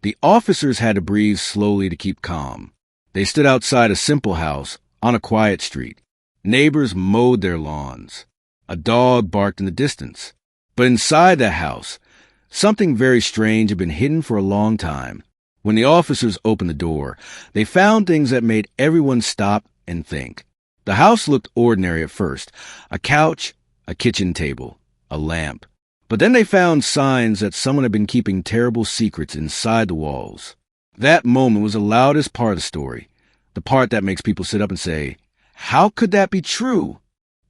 The officers had to breathe slowly to keep calm. They stood outside a simple house on a quiet street. Neighbors mowed their lawns. A dog barked in the distance. But inside that house, something very strange had been hidden for a long time. When the officers opened the door, they found things that made everyone stop and think. The house looked ordinary at first. A couch, a kitchen table, a lamp. But then they found signs that someone had been keeping terrible secrets inside the walls. That moment was the loudest part of the story, the part that makes people sit up and say, "How could that be true?"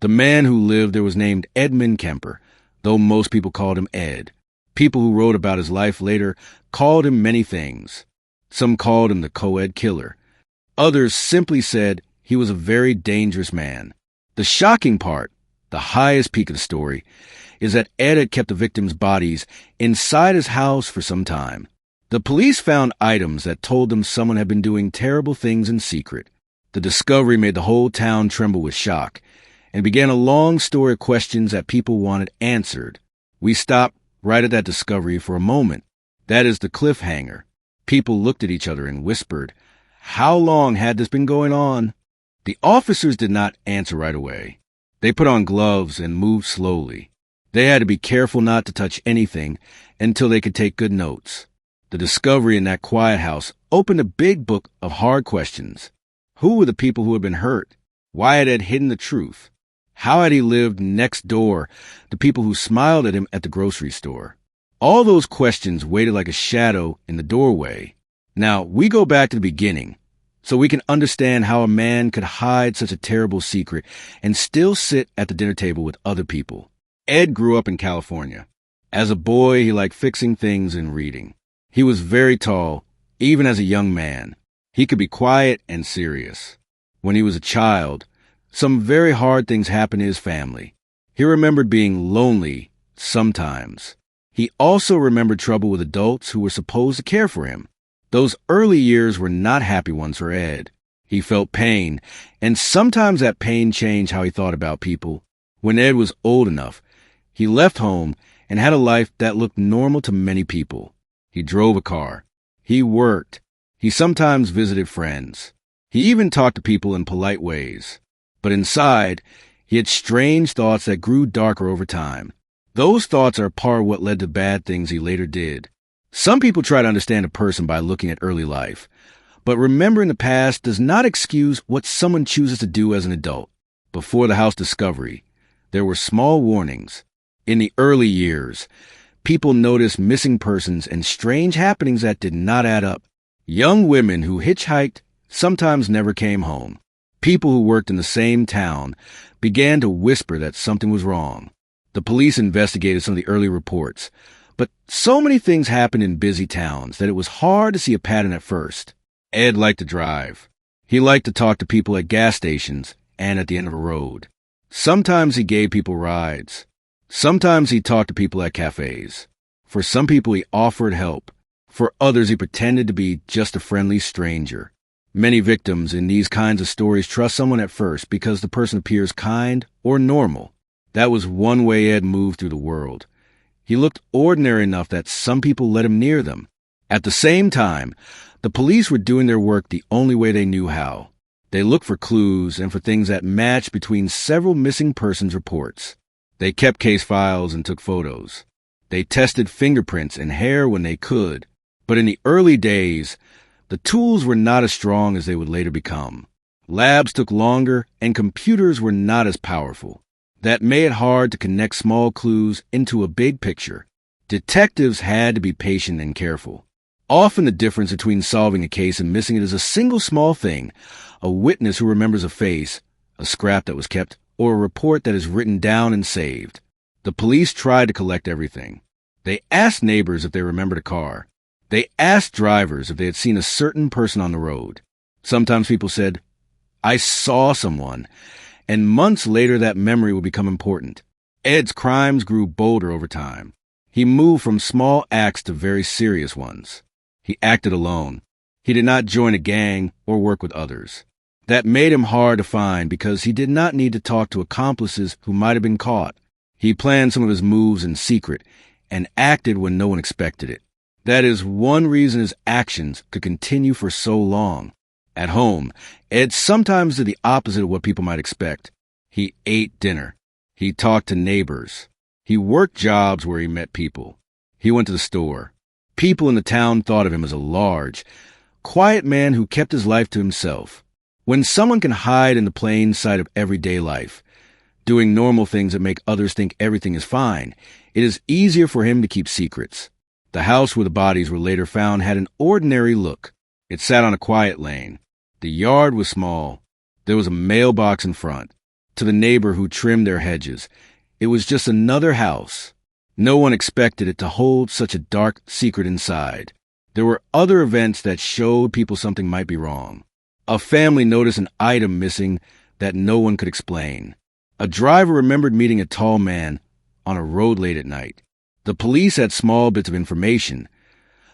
The man who lived there was named Edmund Kemper, though most people called him Ed. People who wrote about his life later called him many things. Some called him the co-ed killer. Others simply said he was a very dangerous man. The shocking part, the highest peak of the story, is that Ed had kept the victims' bodies inside his house for some time. The police found items that told them someone had been doing terrible things in secret. The discovery made the whole town tremble with shock and began a long story of questions that people wanted answered. We stopped right at that discovery for a moment. That is the cliffhanger. People looked at each other and whispered, "How long had this been going on?" The officers did not answer right away. They put on gloves and moved slowly. They had to be careful not to touch anything until they could take good notes. The discovery in that quiet house opened a big book of hard questions. Who were the people who had been hurt? Why had Ed hidden the truth? How had he lived next door to people who smiled at him at the grocery store? All those questions waited like a shadow in the doorway. Now, we go back to the beginning, so we can understand how a man could hide such a terrible secret and still sit at the dinner table with other people. Ed grew up in California. As a boy, he liked fixing things and reading. He was very tall, even as a young man. He could be quiet and serious. When he was a child, some very hard things happened to his family. He remembered being lonely sometimes. He also remembered trouble with adults who were supposed to care for him. Those early years were not happy ones for Ed. He felt pain, and sometimes that pain changed how he thought about people. When Ed was old enough, he left home and had a life that looked normal to many people. He drove a car. He worked. He sometimes visited friends. He even talked to people in polite ways. But inside, he had strange thoughts that grew darker over time. Those thoughts are part of what led to bad things he later did. Some people try to understand a person by looking at early life, but remembering the past does not excuse what someone chooses to do as an adult. Before the house discovery, there were small warnings. In the early years, people noticed missing persons and strange happenings that did not add up. Young women who hitchhiked sometimes never came home. People who worked in the same town began to whisper that something was wrong. The police investigated some of the early reports, but so many things happened in busy towns that it was hard to see a pattern at first. Ed liked to drive. He liked to talk to people at gas stations and at the end of a road. Sometimes he gave people rides. Sometimes he talked to people at cafes. For some people, he offered help. For others, he pretended to be just a friendly stranger. Many victims in these kinds of stories trust someone at first because the person appears kind or normal. That was one way Ed moved through the world. He looked ordinary enough that some people let him near them. At the same time, the police were doing their work the only way they knew how. They looked for clues and for things that matched between several missing persons reports. They kept case files and took photos. They tested fingerprints and hair when they could. But in the early days, the tools were not as strong as they would later become. Labs took longer and computers were not as powerful. That made it hard to connect small clues into a big picture. Detectives had to be patient and careful. Often the difference between solving a case and missing it is a single small thing: a witness who remembers a face, a scrap that was kept, or a report that is written down and saved. The police tried to collect everything. They asked neighbors if they remembered a car. They asked drivers if they had seen a certain person on the road. Sometimes people said, "I saw someone," and months later that memory would become important. Ed's crimes grew bolder over time. He moved from small acts to very serious ones. He acted alone. He did not join a gang or work with others. That made him hard to find because he did not need to talk to accomplices who might have been caught. He planned some of his moves in secret and acted when no one expected it. That is one reason his actions could continue for so long. At home, Ed sometimes did the opposite of what people might expect. He ate dinner. He talked to neighbors. He worked jobs where he met people. He went to the store. People in the town thought of him as a large, quiet man who kept his life to himself. When someone can hide in the plain sight of everyday life, doing normal things that make others think everything is fine, it is easier for him to keep secrets. The house where the bodies were later found had an ordinary look. It sat on a quiet lane. The yard was small. There was a mailbox in front. To the neighbor who trimmed their hedges, it was just another house. No one expected it to hold such a dark secret inside. There were other events that showed people something might be wrong. A family noticed an item missing that no one could explain. A driver remembered meeting a tall man on a road late at night. The police had small bits of information,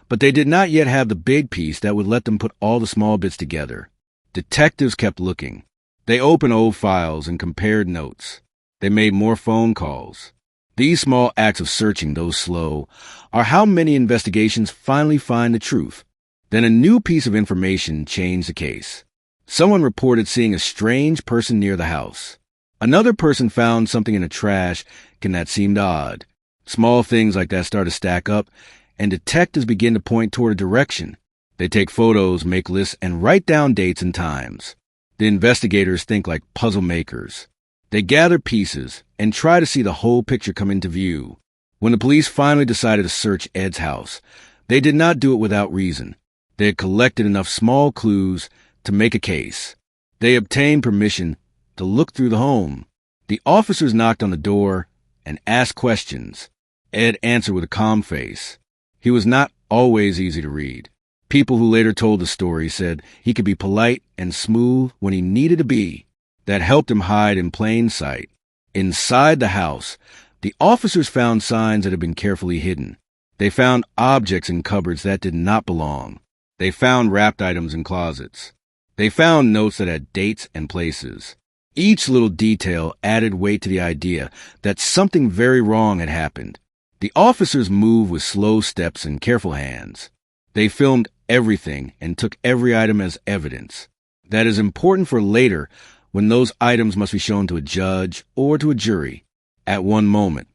but they did not yet have the big piece that would let them put all the small bits together. Detectives kept looking. They opened old files and compared notes. They made more phone calls. These small acts of searching, though slow, are how many investigations finally find the truth. Then a new piece of information changed the case. Someone reported seeing a strange person near the house. Another person found something in a trash can that seemed odd. Small things like that start to stack up, and detectives begin to point toward a direction. They take photos, make lists, and write down dates and times. The investigators think like puzzle makers. They gather pieces and try to see the whole picture come into view. When the police finally decided to search Ed's house, they did not do it without reason. They had collected enough small clues to make a case. They obtained permission to look through the home. The officers knocked on the door and asked questions. Ed answered with a calm face. He was not always easy to read. People who later told the story said he could be polite and smooth when he needed to be. That helped him hide in plain sight. Inside the house, the officers found signs that had been carefully hidden. They found objects in cupboards that did not belong. They found wrapped items in closets. They found notes that had dates and places. Each little detail added weight to the idea that something very wrong had happened. The officers moved with slow steps and careful hands. They filmed everything and took every item as evidence. That is important for later when those items must be shown to a judge or to a jury. At one moment,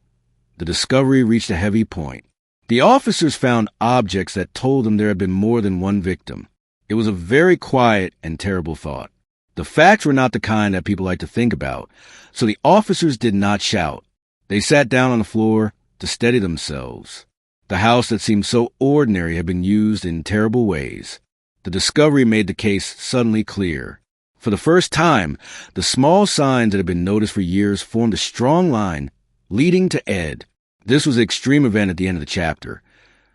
the discovery reached a heavy point. The officers found objects that told them there had been more than one victim. It was a very quiet and terrible thought. The facts were not the kind that people like to think about, so the officers did not shout. They sat down on the floor to steady themselves. The house that seemed so ordinary had been used in terrible ways. The discovery made the case suddenly clear. For the first time, the small signs that had been noticed for years formed a strong line leading to Ed. This was the extreme event at the end of the chapter.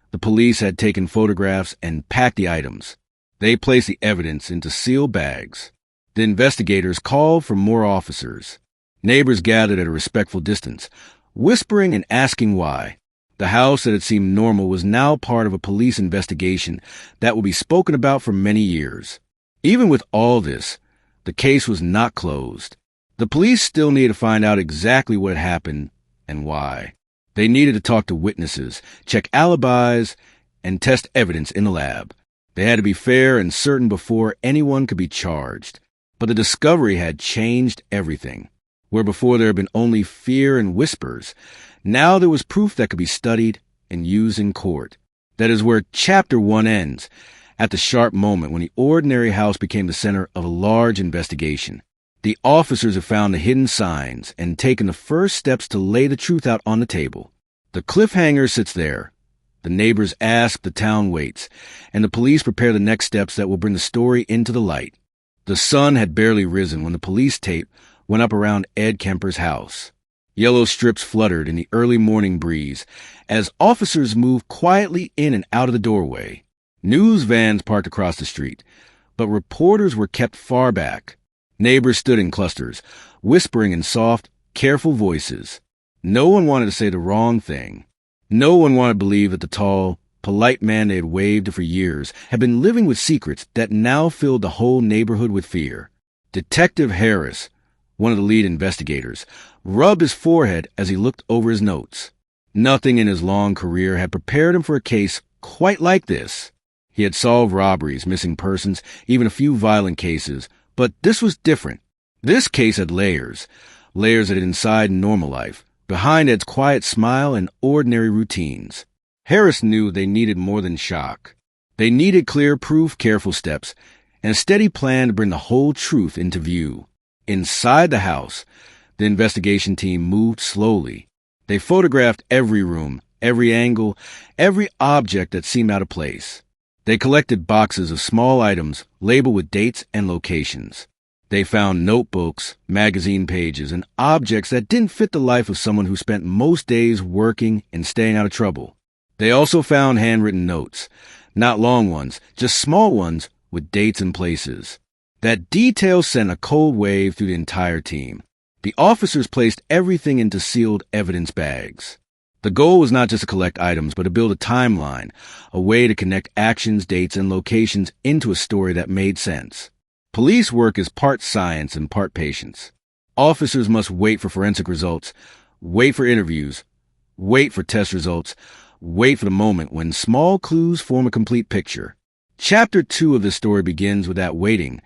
The police had taken photographs and packed the items. They placed the evidence into sealed bags. The investigators called for more officers. Neighbors gathered at a respectful distance, whispering and asking why. The house that had seemed normal was now part of a police investigation that would be spoken about for many years. Even with all this, the case was not closed. The police still needed to find out exactly what had happened and why. They needed to talk to witnesses, check alibis, and test evidence in the lab. They had to be fair and certain before anyone could be charged. But the discovery had changed everything. Where before there had been only fear and whispers, now there was proof that could be studied and used in court. That is where Chapter 1 ends, at the sharp moment when the ordinary house became the center of a large investigation. The officers have found the hidden signs and taken the first steps to lay the truth out on the table. The cliffhanger sits there. The neighbors ask, the town waits, and the police prepare the next steps that will bring the story into the light. The sun had barely risen when the police tape went up around Ed Kemper's house. Yellow strips fluttered in the early morning breeze as officers moved quietly in and out of the doorway. News vans parked across the street, but reporters were kept far back. Neighbors stood in clusters, whispering in soft, careful voices. No one wanted to say the wrong thing. No one wanted to believe that the tall, polite man they had waved to for years had been living with secrets that now filled the whole neighborhood with fear. Detective Harris, one of the lead investigators, rubbed his forehead as he looked over his notes. Nothing in his long career had prepared him for a case quite like this. He had solved robberies, missing persons, even a few violent cases, but this was different. This case had layers that hid inside normal life, behind Ed's quiet smile and ordinary routines. Harris knew they needed more than shock. They needed clear proof, careful steps, and a steady plan to bring the whole truth into view. Inside the house, the investigation team moved slowly. They photographed every room, every angle, every object that seemed out of place. They collected boxes of small items labeled with dates and locations. They found notebooks, magazine pages, and objects that didn't fit the life of someone who spent most days working and staying out of trouble. They also found handwritten notes, not long ones, just small ones with dates and places. That detail sent a cold wave through the entire team. The officers placed everything into sealed evidence bags. The goal was not just to collect items, but to build a timeline, a way to connect actions, dates, and locations into a story that made sense. Police work is part science and part patience. Officers must wait for forensic results, wait for interviews, wait for test results, wait for the moment when small clues form a complete picture. Chapter 2 of this story begins with that waiting.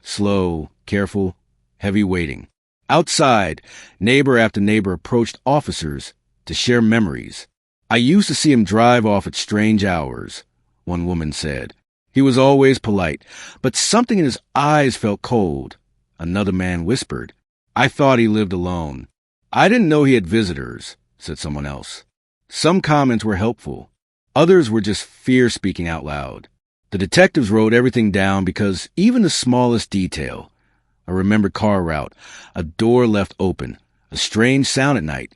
Slow, careful, heavy waiting. Outside, neighbor after neighbor approached officers to share memories. "I used to see him drive off at strange hours," one woman said. "He was always polite, but something in his eyes felt cold." Another man whispered, "I thought he lived alone." "I didn't know he had visitors," said someone else. Some comments were helpful. Others were just fear speaking out loud. The detectives wrote everything down because even the smallest detail, a remembered car route, a door left open, a strange sound at night,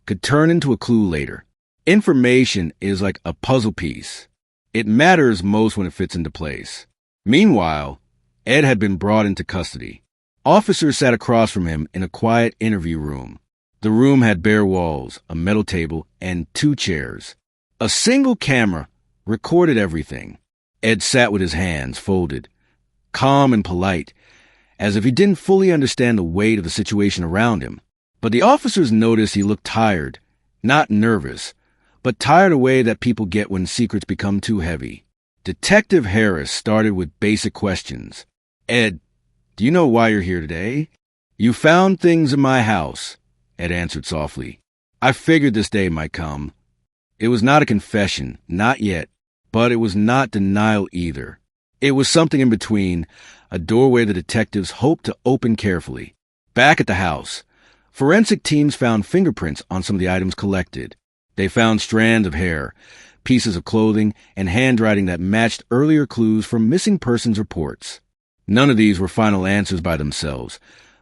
could turn into a clue later. Information is like a puzzle piece. It matters most when it fits into place. Meanwhile, Ed had been brought into custody. Officers sat across from him in a quiet interview room. The room had bare walls, a metal table, and 2 chairs. A single camera recorded everything. Ed sat with his hands folded, calm and polite, as if he didn't fully understand the weight of the situation around him. But the officers noticed he looked tired, not nervous, but tired a way that people get when secrets become too heavy. Detective Harris started with basic questions. "Ed, do you know why you're here today?" "You found things in my house," Ed answered softly. "I figured this day might come." It was not a confession, not yet, but it was not denial either. It was something in between, a doorway the detectives hoped to open carefully. Back at the house, forensic teams found fingerprints on some of the items collected. They found strands of hair, pieces of clothing, and handwriting that matched earlier clues from missing persons reports. None of these were final answers by themselves,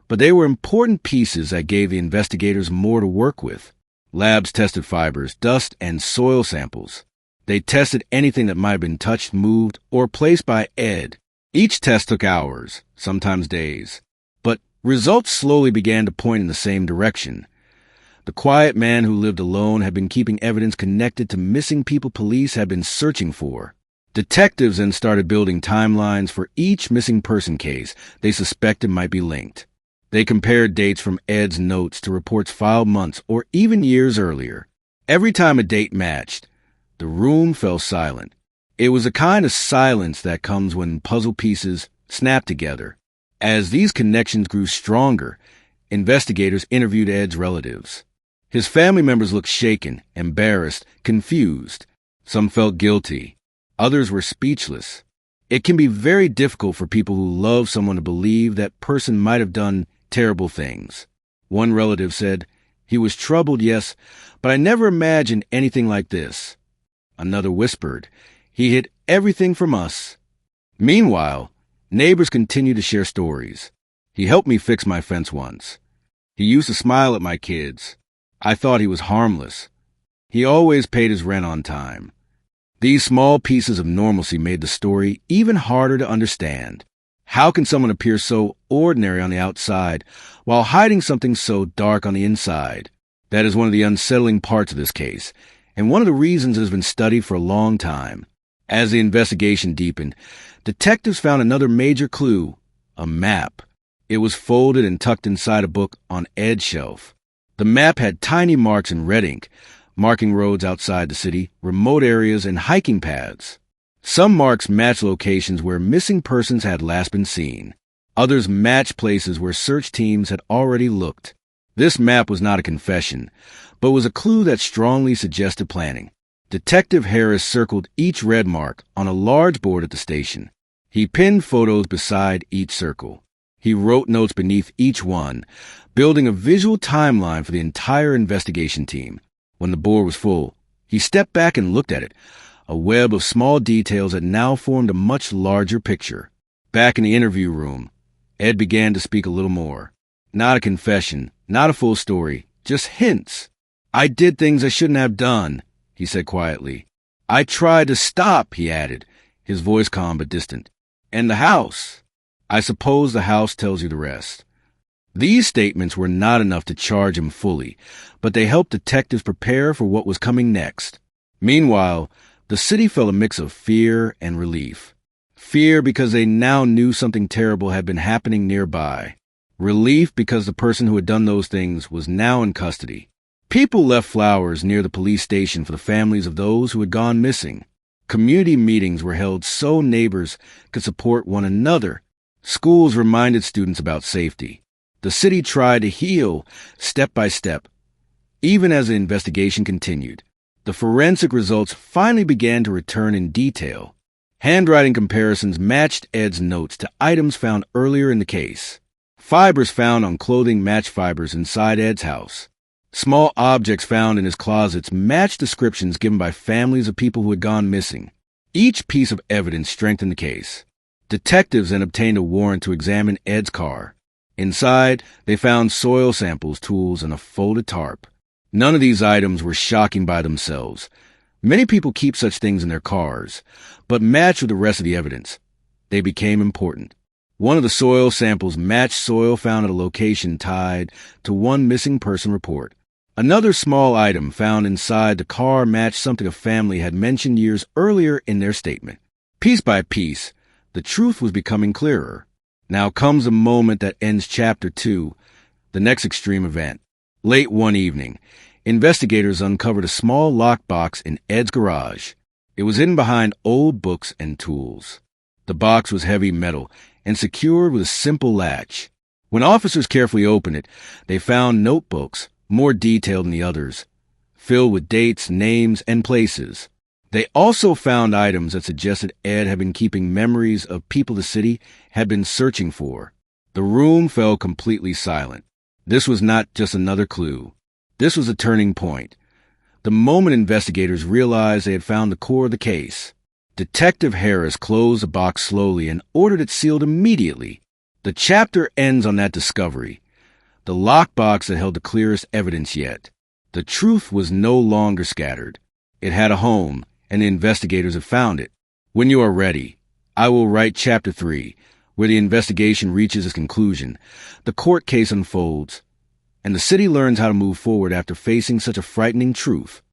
but they were important pieces that gave the investigators more to work with. Labs tested fibers, dust, and soil samples. They tested anything that might have been touched, moved, or placed by Ed. Each test took hours, sometimes days. But results slowly began to point in the same direction. The quiet man who lived alone had been keeping evidence connected to missing people police had been searching for. Detectives then started building timelines for each missing person case they suspected might be linked. They compared dates from Ed's notes to reports filed months or even years earlier. Every time a date matched, the room fell silent. It was a kind of silence that comes when puzzle pieces snap together. As these connections grew stronger, investigators interviewed Ed's relatives. His family members looked shaken, embarrassed, confused. Some felt guilty. Others were speechless. It can be very difficult for people who love someone to believe that person might have done terrible things. One relative said, "He was troubled, yes, but I never imagined anything like this." Another whispered, "He hid everything from us." Meanwhile, neighbors continued to share stories. "He helped me fix my fence once. He used to smile at my kids. I thought he was harmless. He always paid his rent on time." These small pieces of normalcy made the story even harder to understand. How can someone appear so ordinary on the outside while hiding something so dark on the inside? That is one of the unsettling parts of this case, and one of the reasons it has been studied for a long time. As the investigation deepened, detectives found another major clue, a map. It was folded and tucked inside a book on Ed's shelf. The map had tiny marks in red ink, marking roads outside the city, remote areas, and hiking paths. Some marks match locations where missing persons had last been seen. Others match places where search teams had already looked. This map was not a confession, but was a clue that strongly suggested planning. Detective Harris circled each red mark on a large board at the station. He pinned photos beside each circle. He wrote notes beneath each one, building a visual timeline for the entire investigation team. When the board was full, he stepped back and looked at it, a web of small details that now formed a much larger picture. Back in the interview room, Ed began to speak a little more. Not a confession, not a full story, just hints. "I did things I shouldn't have done," he said quietly. "I tried to stop," he added, his voice calm but distant. "And the house. I suppose the house tells you the rest." These statements were not enough to charge him fully, but they helped detectives prepare for what was coming next. Meanwhile, the city felt a mix of fear and relief. Fear because they now knew something terrible had been happening nearby. Relief because the person who had done those things was now in custody. People left flowers near the police station for the families of those who had gone missing. Community meetings were held so neighbors could support one another. Schools reminded students about safety. The city tried to heal step by step. Even as the investigation continued, the forensic results finally began to return in detail. Handwriting comparisons matched Ed's notes to items found earlier in the case. Fibers found on clothing matched fibers inside Ed's house. Small objects found in his closets matched descriptions given by families of people who had gone missing. Each piece of evidence strengthened the case. Detectives then obtained a warrant to examine Ed's car. Inside, they found soil samples, tools, and a folded tarp. None of these items were shocking by themselves. Many people keep such things in their cars, but matched with the rest of the evidence. They became important. One of the soil samples matched soil found at a location tied to one missing person report. Another small item found inside the car matched something a family had mentioned years earlier in their statement. Piece by piece, the truth was becoming clearer. Now comes the moment that ends Chapter 2, the next extreme event. Late one evening, investigators uncovered a small locked box in Ed's garage. It was hidden behind old books and tools. The box was heavy metal and secured with a simple latch. When officers carefully opened it, they found notebooks, more detailed than the others, filled with dates, names, and places. They also found items that suggested Ed had been keeping memories of people the city had been searching for. The room fell completely silent. This was not just another clue. This was a turning point. The moment investigators realized they had found the core of the case. Detective Harris closed the box slowly and ordered it sealed immediately. The chapter ends on that discovery, the lockbox that held the clearest evidence yet. The truth was no longer scattered. It had a home, and the investigators had found it. When you are ready, I will write Chapter 3, where the investigation reaches its conclusion, the court case unfolds, and the city learns how to move forward after facing such a frightening truth.